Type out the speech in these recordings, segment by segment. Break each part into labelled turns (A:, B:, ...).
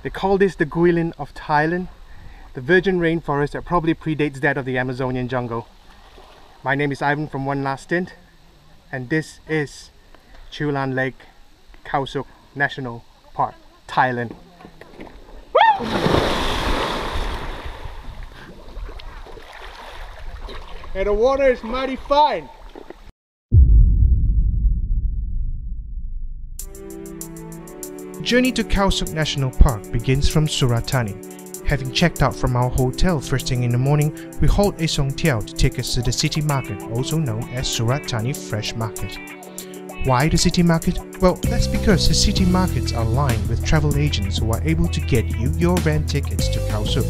A: They call this the Guilin of Thailand, the virgin rainforest that probably predates that of the Amazonian jungle. My name is Ivan from One Last Stint, and this is Cheow Lan Lake, Khao Sok National Park, Thailand. And the water is mighty fine. Journey to Khao Sok National Park begins from Surat Thani. Having checked out from our hotel first thing in the morning, we hauled a song tiao to take us to the city market, also known as Surat Thani Fresh Market. Why the city market? Well, that's because the city markets are lined with travel agents who are able to get you your van tickets to Khao Sok.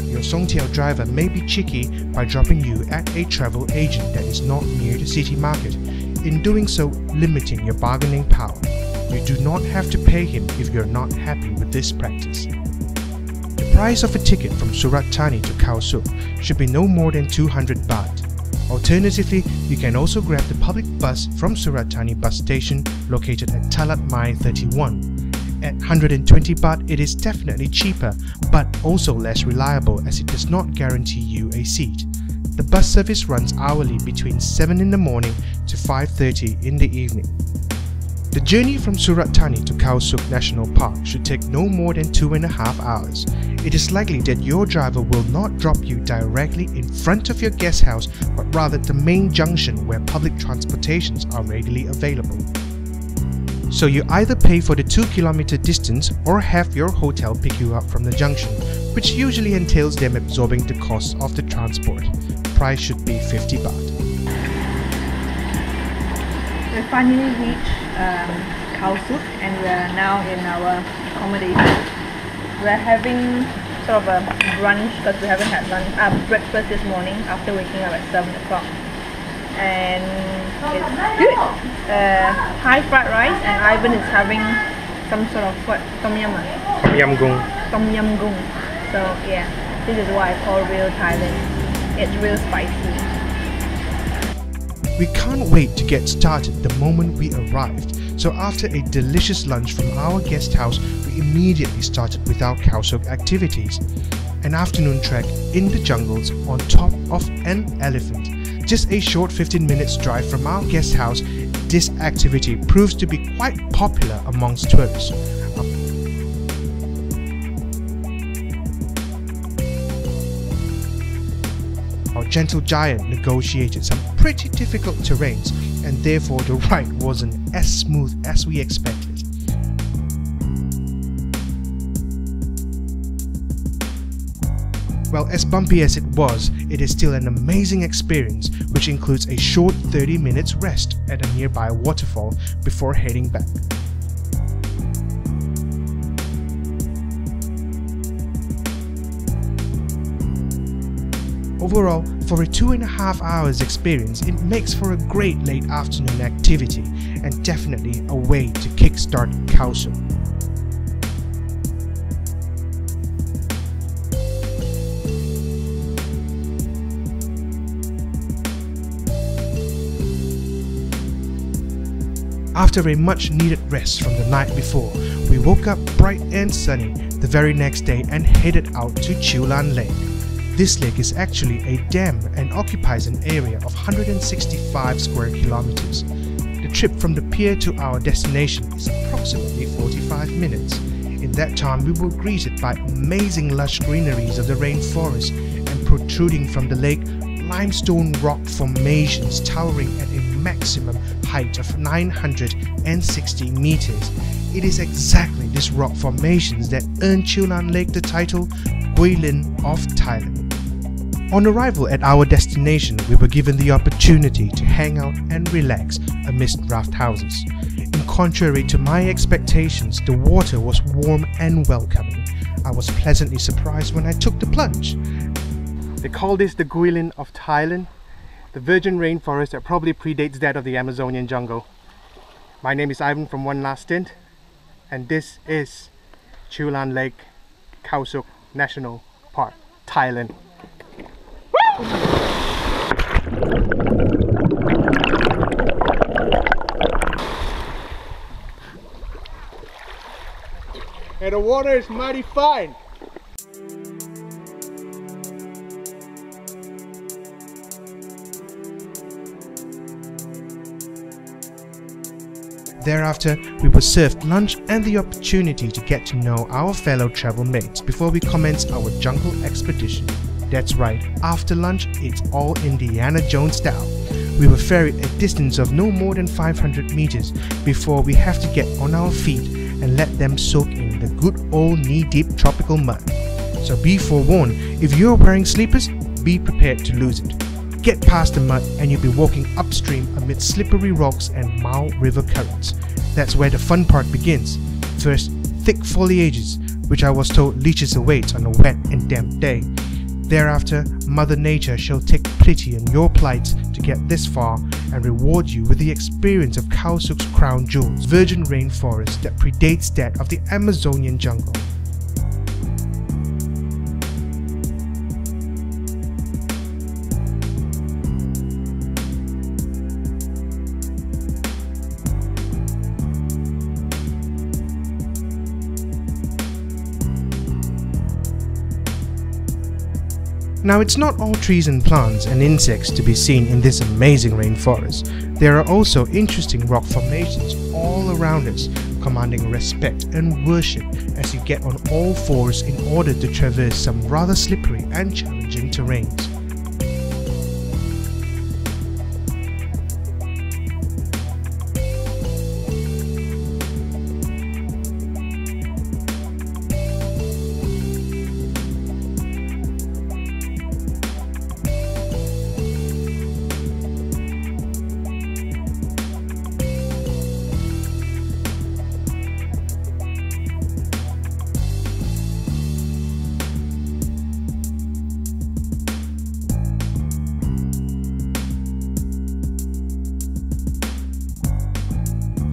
A: Your song tiao driver may be cheeky by dropping you at a travel agent that is not near the city market, in doing so limiting your bargaining power. You do not have to pay him if you're not happy with this practice. The price of a ticket from Surat Thani to Khao Sok should be no more than 200 baht. Alternatively, you can also grab the public bus from Surat Thani bus station located at Talat Mai 31. At 120 baht, it is definitely cheaper, but also less reliable as it does not guarantee you a seat. The bus service runs hourly between 7 in the morning to 5:30 in the evening. The journey from Surat Thani to Khao Sok National Park should take no more than 2.5 hours. It is likely that your driver will not drop you directly in front of your guest house, but rather the main junction where public transportations are readily available. So you either pay for the 2-kilometer distance or have your hotel pick you up from the junction, which usually entails them absorbing the cost of the transport. Price should be 50 baht.
B: We finally reached Khao Sok and we are now in our accommodation. We're having sort of a brunch because we haven't had breakfast this morning after waking up at 7 o'clock. And it's good. Thai fried rice, and Ivan is having some sort of what? Tom yum?
A: Tom yum gung.
B: Tom yum gung. So yeah, this is what I call real Thailand. It's real spicy.
A: We can't wait to get started the moment we arrived, so after a delicious lunch from our guest house, we immediately started with our Khao Sok activities. An afternoon trek in the jungles on top of an elephant. Just a short 15 minutes drive from our guest house, this activity proves to be quite popular amongst tourists. Our gentle giant negotiated some pretty difficult terrains, and therefore the ride wasn't as smooth as we expected. Well, as bumpy as it was, it is still an amazing experience, which includes a short 30 minutes rest at a nearby waterfall before heading back. Overall, for a 2.5 hours experience, it makes for a great late afternoon activity and definitely a way to kickstart Khao Sok. After a much needed rest from the night before, we woke up bright and sunny the very next day and headed out to Cheow Lan Lake. This lake is actually a dam and occupies an area of 165 square kilometers. The trip from the pier to our destination is approximately 45 minutes. In that time, we were greeted by amazing lush greeneries of the rainforest and protruding from the lake, limestone rock formations towering at a maximum height of 960 meters. It is exactly these rock formations that earned Cheow Lan Lake the title Guilin of Thailand. On arrival at our destination, we were given the opportunity to hang out and relax amidst rafthouses. In contrary to my expectations, the water was warm and welcoming. I was pleasantly surprised when I took the plunge. They call this the Guilin of Thailand, the virgin rainforest that probably predates that of the Amazonian jungle. My name is Ivan from One Last Stint, and this is Cheow Lan Lake, Khao Sok National Park, Thailand.
C: And the water is mighty fine.
A: Thereafter, we were served lunch and the opportunity to get to know our fellow travel mates before we commenced our jungle expedition. That's right, after lunch, it's all Indiana Jones style. We were ferried a distance of no more than 500 meters before we have to get on our feet and let them soak in the good old knee-deep tropical mud. So be forewarned, if you're wearing sleepers, be prepared to lose it. Get past the mud and you'll be walking upstream amid slippery rocks and mild river currents. That's where the fun part begins. First, thick foliages, which I was told leeches await on a wet and damp day. Thereafter, Mother Nature shall take pity on your plight to get this far and reward you with the experience of Khao Sok's crown jewels, virgin rainforest that predates that of the Amazonian jungle. Now, it's not all trees and plants and insects to be seen in this amazing rainforest. There are also interesting rock formations all around us, commanding respect and worship as you get on all fours in order to traverse some rather slippery and challenging terrains.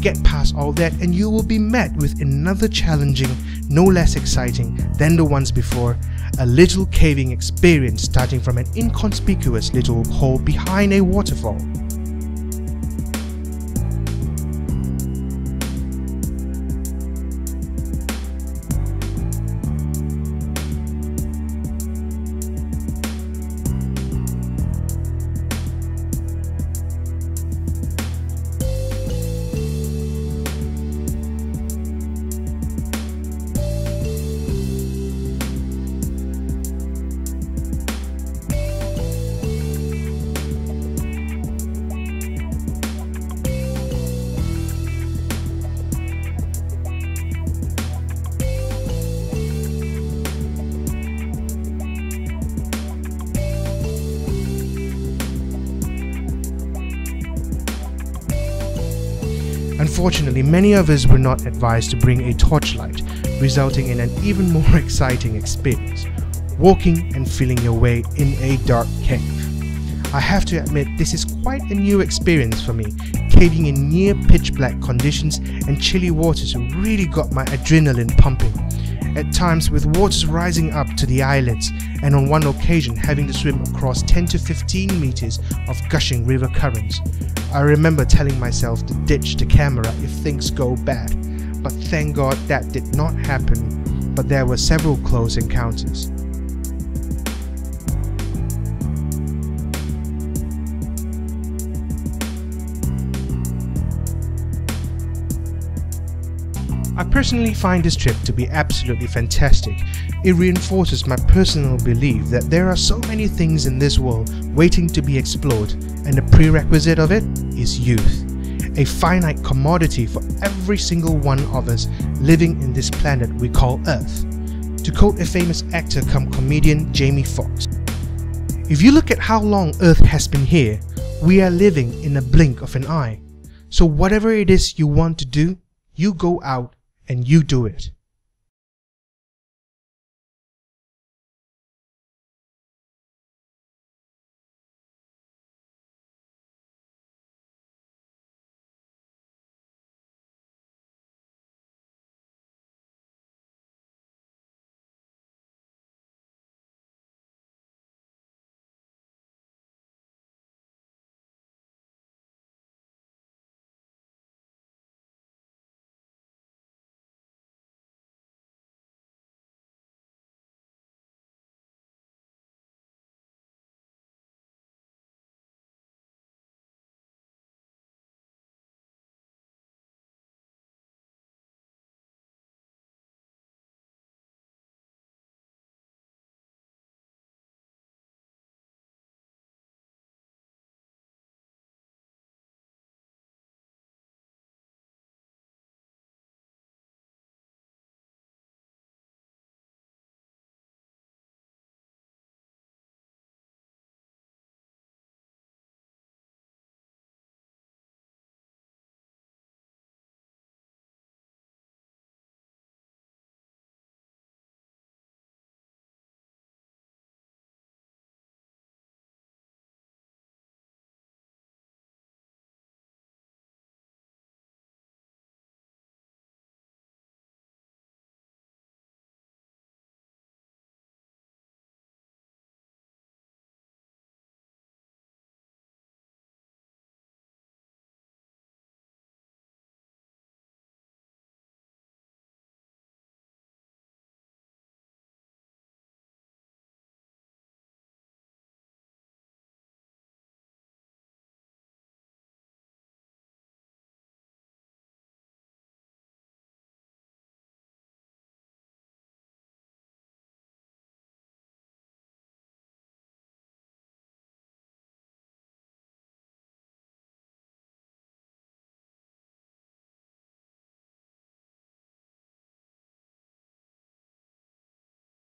A: Get past all that and you will be met with another challenging, no less exciting than the ones before, a little caving experience starting from an inconspicuous little hole behind a waterfall. Unfortunately, many of us were not advised to bring a torchlight, resulting in an even more exciting experience, walking and feeling your way in a dark cave. I have to admit this is quite a new experience for me. Caving in near pitch black conditions and chilly waters really got my adrenaline pumping. At times with waters rising up to the eyelids, and on one occasion having to swim across 10 to 15 meters of gushing river currents. I remember telling myself to ditch the camera if things go bad, but thank God that did not happen, but there were several close encounters. I personally find this trip to be absolutely fantastic. It reinforces my personal belief that there are so many things in this world waiting to be explored, and the prerequisite of it is youth. A finite commodity for every single one of us living in this planet we call Earth. To quote a famous actor cum comedian Jamie Foxx, "If you look at how long Earth has been here, we are living in a blink of an eye. So whatever it is you want to do, you go out and you do it."